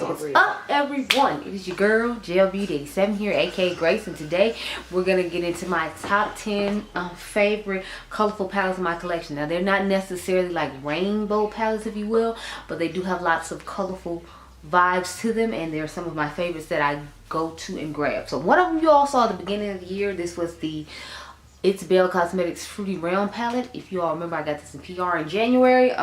What's up, everyone? It is your girl Beaute 87 here, aka Grace, and today we're gonna get into my top 10 favorite colorful palettes in my collection. Now, they're not necessarily like rainbow palettes, if you will, but they do have lots of colorful vibes to them, and they're some of my favorites that I go to and grab. So one of them you all saw at the beginning of the year. This was the It's Belle Cosmetics Fruity Realm palette. If you all remember, I got this in PR in January.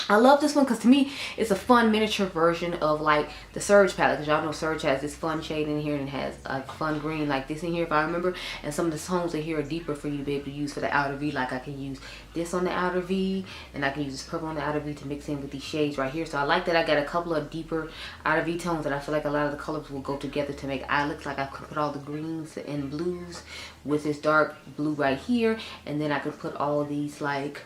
I love this one because to me it's a fun miniature version of like the Surge palette, because y'all know Surge has this fun shade in here and has a fun green like this in here, if I remember, and some of the tones in here are deeper for you to be able to use for the outer V. Like I can use this on the outer V, and I can use this purple on the outer V to mix in with these shades right here. So I like that I got a couple of deeper outer V tones, and I feel like a lot of the colors will go together to make eye look. Like I could put all the greens and blues with this dark blue right here, and then I could put all of these like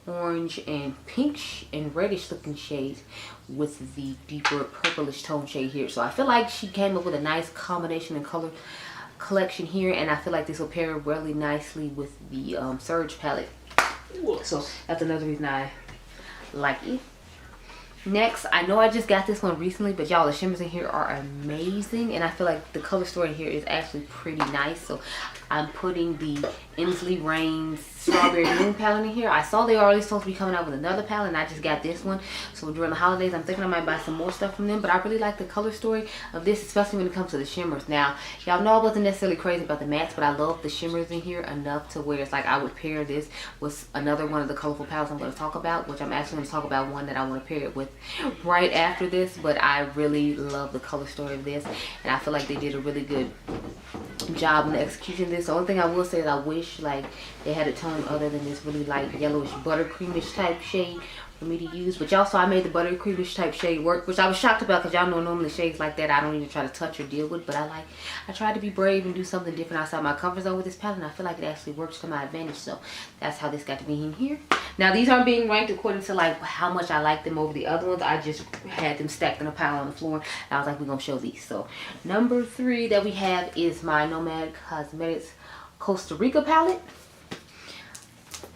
orange and pinkish and reddish looking shades with the deeper purplish tone shade here. So I feel like she came up with a nice combination and color collection here, and I feel like this will pair really nicely with the Surge palette. So that's another reason I like it. Next, I know I just got this one recently, but y'all, the shimmers in here are amazing, and I feel like the color story in here is actually pretty nice. So I'm putting the Inslee Rain Strawberry Moon palette in here. I saw they were already supposed to be coming out with another palette, and I just got this one. So during the holidays, I'm thinking I might buy some more stuff from them, but I really like the color story of this, especially when it comes to the shimmers. Now, y'all know I wasn't necessarily crazy about the mattes, but I love the shimmers in here enough to where it's like I would pair this with another one of the colorful palettes I'm going to talk about, which I'm actually going to talk about one that I want to pair it with right after this. But I really love the color story of this, and I feel like they did a really good job in the execution of this. The only thing I will say is I wish like they had a tone other than this really light yellowish buttercreamish type shade for me to use. But y'all saw I made the buttercreamish type shade work, which I was shocked about, because y'all know normally shades like that I don't even try to touch or deal with. But I tried to be brave and do something different outside my comfort zone with this palette, and I feel like it actually works to my advantage. So that's how this got to be in here. Now, these aren't being ranked according to like how much I like them over the other ones. I just had them stacked in a pile on the floor, and I was like, we're gonna show these. So number 3 that we have is my Nomad Cosmetics Costa Rica palette.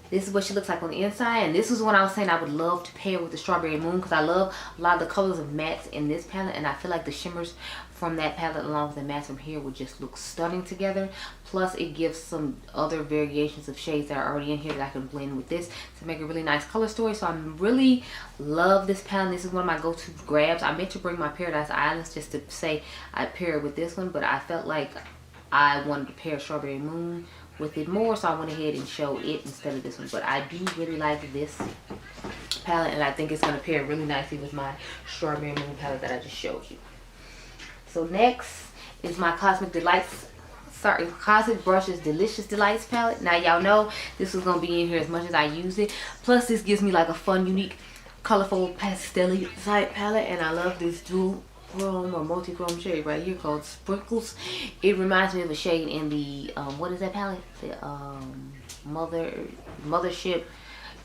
This is what she looks like on the inside, and this is what I was saying I would love to pair with the Strawberry Moon, because I love a lot of the colors of mattes in this palette, and I feel like the shimmers from that palette along with the mattes from here would just look stunning together. Plus it gives some other variations of shades that are already in here that I can blend with this to make a really nice color story. So I really love this palette. This is one of my go-to grabs. I meant to bring my Paradise Islands just to say I'd pair it with this one, but I felt like I wanted to pair Strawberry Moon with it more, so I went ahead and showed it instead of this one. But I do really like this palette, and I think it's going to pair really nicely with my Strawberry Moon palette that I just showed you. So next is my Cosmic Brushes Delicious Delights palette. Now y'all know this was going to be in here as much as I use it. Plus this gives me like a fun, unique, colorful pastel type palette, and I love this dual chrome or multi-chrome shade right here called Sprinkles. It reminds me of a shade in the what is that palette? The Mothership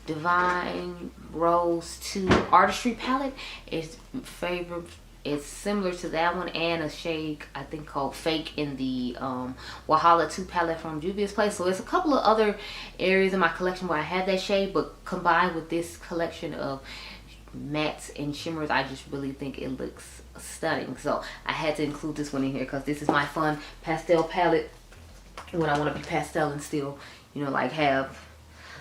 Divine Rose 2 Artistry palette. It's favorite. It's similar to that one, and a shade I think called Fake in the Wahala 2 palette from Juvia's place. So it's a couple of other areas in my collection where I have that shade, but combined with this collection of mattes and shimmers, I just really think it looks stunning. So I had to include this one in here because this is my fun pastel palette when I want to be pastel and still, you know, like have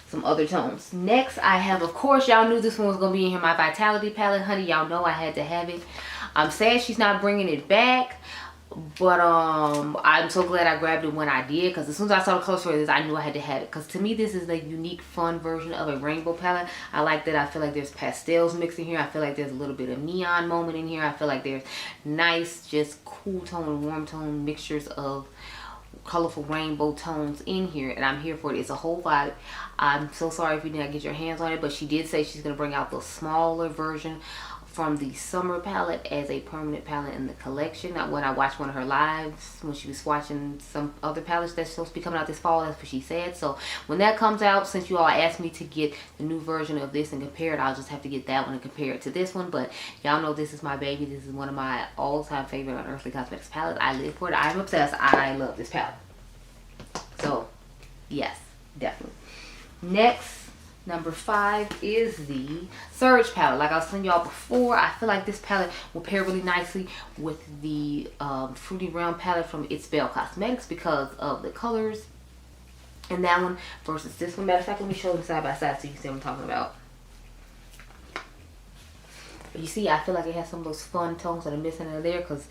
some other tones. Next I have, of course y'all knew this one was going to be in here, my Vitality palette. Honey, y'all know I had to have it. I'm sad she's not bringing it back, but I'm so glad I grabbed it when I did, because as soon as I saw the color story of this, I knew I had to have it, because to me this is a unique, fun version of a rainbow palette. I like that. I feel like there's pastels mixed in here. I feel like there's a little bit of neon moment in here. I feel like there's nice, just cool tone and warm tone mixtures of colorful rainbow tones in here, and I'm here for it. It's a whole vibe. I'm so sorry if you did not get your hands on it, but she did say she's going to bring out the smaller version from the summer palette as a permanent palette in the collection. Now, when I watched one of her lives when she was swatching some other palettes that's supposed to be coming out this fall, that's what she said. So when that comes out, since you all asked me to get the new version of this and compare it, I'll just have to get that one and compare it to this one. But y'all know this is my baby. This is one of my all-time favorite Unearthly Cosmetics palettes. I live for it. I'm obsessed. I love this palette. So yes, definitely. Next Number 5 is the Surge palette. Like I was telling y'all before, I feel like this palette will pair really nicely with the Fruity Round palette from It's Belle Cosmetics because of the colors in that one versus this one. Matter of fact, let me show them side by side so you can see what I'm talking about. You see, I feel like it has some of those fun tones that are missing in there because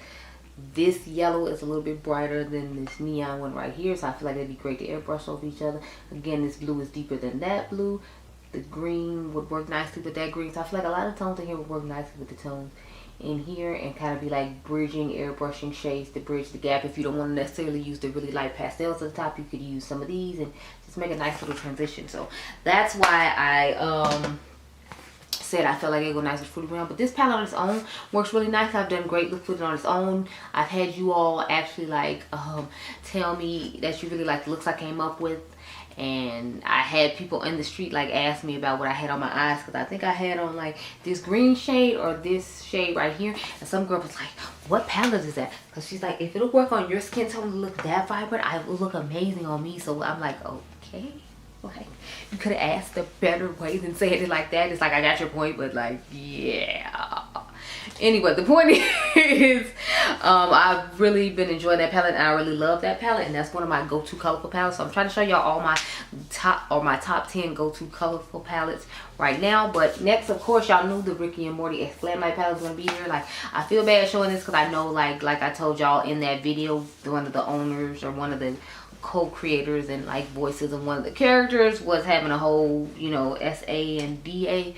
this yellow is a little bit brighter than this neon one right here. So I feel like it'd be great to airbrush over each other. Again, this blue is deeper than that blue. The green would work nicely with that green. So I feel like a lot of tones in here would work nicely with the tones in here and kind of be like bridging, airbrushing shades to bridge the gap. If you don't want to necessarily use the really light pastels at the top, you could use some of these and just make a nice little transition. So that's why I said I felt like it go nice with Fruity Round. But this palette on its own works really nice. I've done great with it on its own. I've had you all actually like tell me that you really like the looks I came up with. And I had people in the street like ask me about what I had on my eyes, because I think I had on like this green shade or this shade right here. And some girl was like, what palette is that? Because she's like, if it'll work on your skin tone to look that vibrant, it will look amazing on me. So I'm like, okay. Like, you could have asked a better way than saying it like that. It's like, I got your point, but like, yeah. Anyway, the point is, I've really been enjoying that palette, and I really love that palette, and that's one of my go-to colorful palettes. So I'm trying to show y'all all my top 10 go-to colorful palettes right now. But next, of course, y'all knew the Ricky and Morty Glam Light palette was gonna be here. Like, I feel bad showing this because I know, like I told y'all in that video, one of the owners or one of the co-creators and like voices of one of the characters was having a whole, you know, SA and DV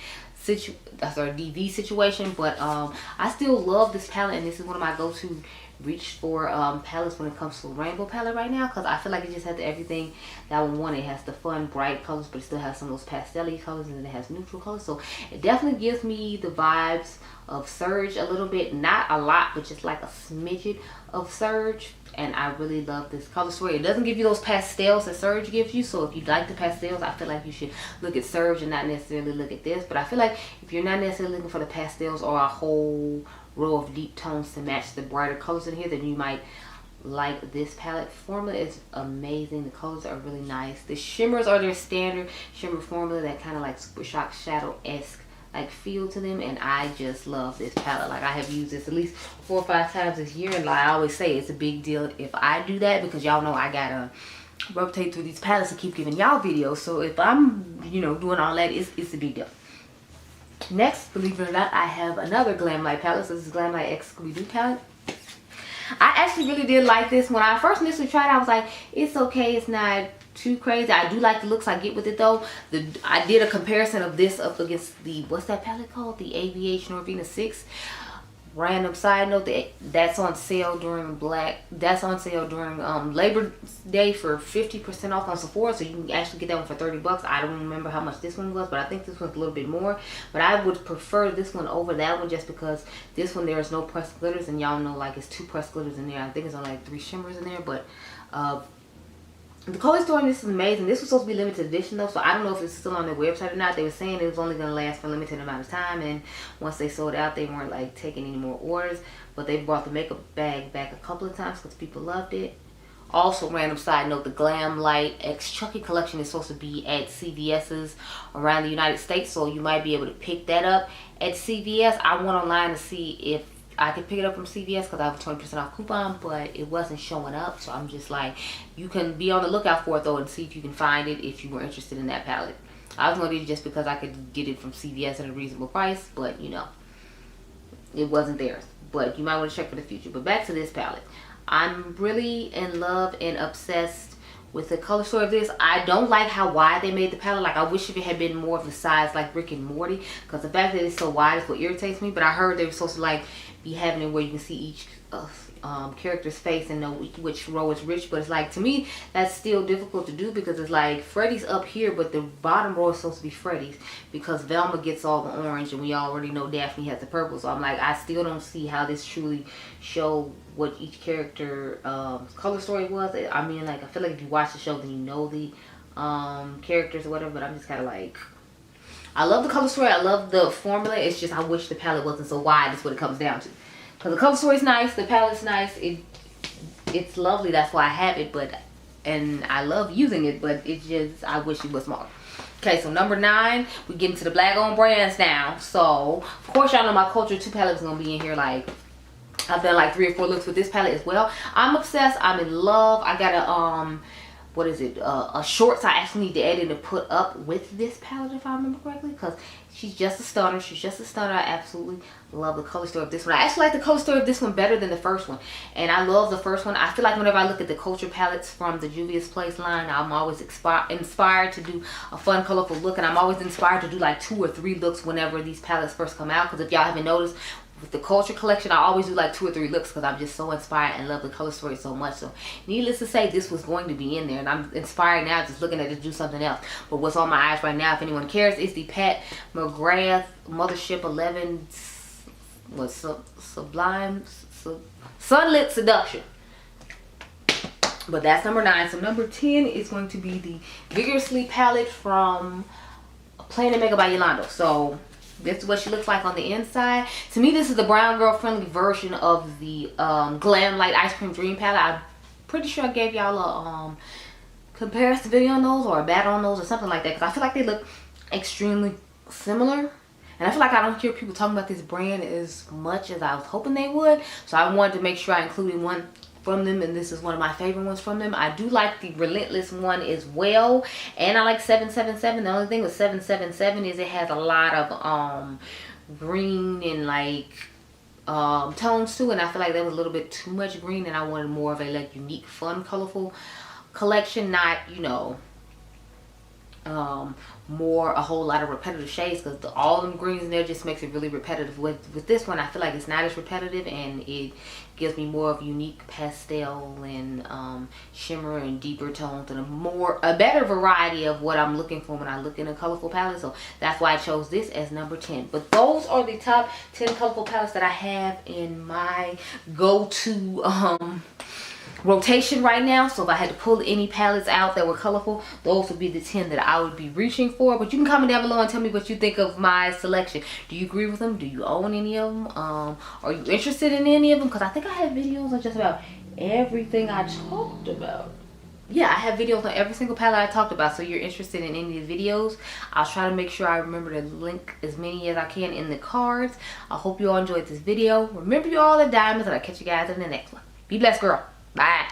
situation. But I still love this palette, and this is one of my go-to reach for palettes when it comes to a rainbow palette right now, because I feel like it just has everything that I would want. It has the fun bright colors, but it still has some of those pastel-y colors, and then it has neutral colors. So it definitely gives me the vibes of Surge a little bit, not a lot, but just like a smidget of Surge. And I really love this color story. It doesn't give you those pastels that Surge gives you, so if you like the pastels, I feel like you should look at Surge and not necessarily look at this. But I feel like if you're not necessarily looking for the pastels or a whole row of deep tones to match the brighter colors in here, then you might like this palette. Formula is amazing. The colors are really nice. The shimmers are their standard shimmer formula, that kind of like Super Shock Shadow-esque like feel to them, and I just love this palette. Like, I have used this at least 4 or 5 times this year, and like I always say, it's a big deal if I do that, because y'all know I gotta rotate through these palettes to keep giving y'all videos. So if I'm, you know, doing all that, it's a big deal. Next, believe it or not, I have another Glam Light palette. So this is Glam Light X Scooby-Doo palette. I actually really did like this. When I first initially tried it, I was like, it's okay, it's not too crazy. I do like the looks I get with it though. I did a comparison of this up against the, what's that palette called? The Aviation Norvina 6. Random side note, that's on sale during Labor Day for 50% off on Sephora, so you can actually get that one for 30 bucks. I don't remember how much this one was, but I think this one's a little bit more. But I would prefer this one over that one, just because this one there is no pressed glitters, and y'all know like it's 2 pressed glitters in there. I think it's only like 3 shimmers in there, but the color story, this is amazing. This was supposed to be limited edition though, so I don't know if it's still on their website or not. They were saying it was only going to last for a limited amount of time, and once they sold out, they weren't like taking any more orders. But they brought the makeup bag back a couple of times because people loved it. Also, random side note, the Glam Light X Chucky collection is supposed to be at CVS's around the United States, so you might be able to pick that up at CVS. I went online to see if I could pick it up from CVS because I have a 20% off coupon, but it wasn't showing up. So I'm just like, you can be on the lookout for it though, and see if you can find it if you were interested in that palette. I was going to do it just because I could get it from CVS at a reasonable price, but you know, it wasn't theirs. But you might want to check for the future. But back to this palette. I'm really in love and obsessed with the color story of this. I don't like how wide they made the palette. Like, I wish if it had been more of the size like Rick and Morty, because the fact that it's so wide is what irritates me. But I heard they were supposed to like be having it where you can see each character's face and know which row is which. But it's like, to me, that's still difficult to do, because it's like Freddy's up here, but the bottom row is supposed to be Freddy's, because Velma gets all the orange and we already know Daphne has the purple. So I'm like, I still don't see how this truly showed what each character color story was. I mean, like, I feel like if you watch the show, then you know the characters or whatever. But I'm just kind of like, I love the color story, I love the formula. It's just, I wish the palette wasn't so wide. That's what it comes down to. Because the color story is nice, the palette's nice, it's lovely, that's why I have it, and I love using it, but it's just, I wish it was smaller. Okay, so number 9, we get into the black owned brands now. So of course y'all know my Culture 2 palette is gonna be in here. Like, I've done like 3 or 4 looks with this palette as well. I'm obsessed. I'm in love. I got a what is it, a shorts I actually need to edit and put up with this palette, if I remember correctly, because she's just a stunner. She's just a stunner. I absolutely love the color story of this one. I actually like the color story of this one better than the first one, and I love the first one. I feel like whenever I look at the Culture palettes from the Juvia's Place line, I'm always inspired to do a fun, colorful look, and I'm always inspired to do like 2 or 3 looks whenever these palettes first come out, because if y'all haven't noticed, with the Culture collection, I always do like 2 or 3 looks because I'm just so inspired and love the color story so much. So needless to say, this was going to be in there, and I'm inspired now just looking at it to do something else. But what's on my eyes right now, if anyone cares, is the Pat McGrath Mothership 11 Sublime Sunlit Seduction. But that's number 9. So number 10 is going to be the Vigorously palette from Planet Makeup by Yolanda. So this is what she looks like on the inside. To me, this is the brown girl friendly version of the Glam Light Ice Cream Dream palette. I'm pretty sure I gave y'all a comparison video on those, or a battle on those, or something like that, because I feel like they look extremely similar. And I feel like I don't hear people talking about this brand as much as I was hoping they would. So I wanted to make sure I included one from them, and this is one of my favorite ones from them. I do like the Relentless one as well, and I like 777. The only thing with 777 is it has a lot of green and like tones too, and I feel like that was a little bit too much green, and I wanted more of a like unique, fun, colorful collection, not, you know, more a whole lot of repetitive shades, because all them greens in there just makes it really repetitive. With this one, I feel like it's not as repetitive, and it gives me more of unique pastel and shimmer and deeper tones, and a better variety of what I'm looking for when I look in a colorful palette. So that's why I chose this as number 10. But those are the top 10 colorful palettes that I have in my go-to rotation right now. So if I had to pull any palettes out that were colorful, those would be the 10 that I would be reaching for. But you can comment down below and tell me what you think of my selection. Do you agree with them? Do you own any of them? Are you interested in any of them? Because I think I have videos on just about everything I talked about. Yeah, I have videos on every single palette I talked about. So you're interested in any of the videos, I'll try to make sure I remember to link as many as I can in the cards. I hope you all enjoyed this video. Remember, you all are diamonds, and I'll catch you guys in the next one. Be blessed, girl. Bye.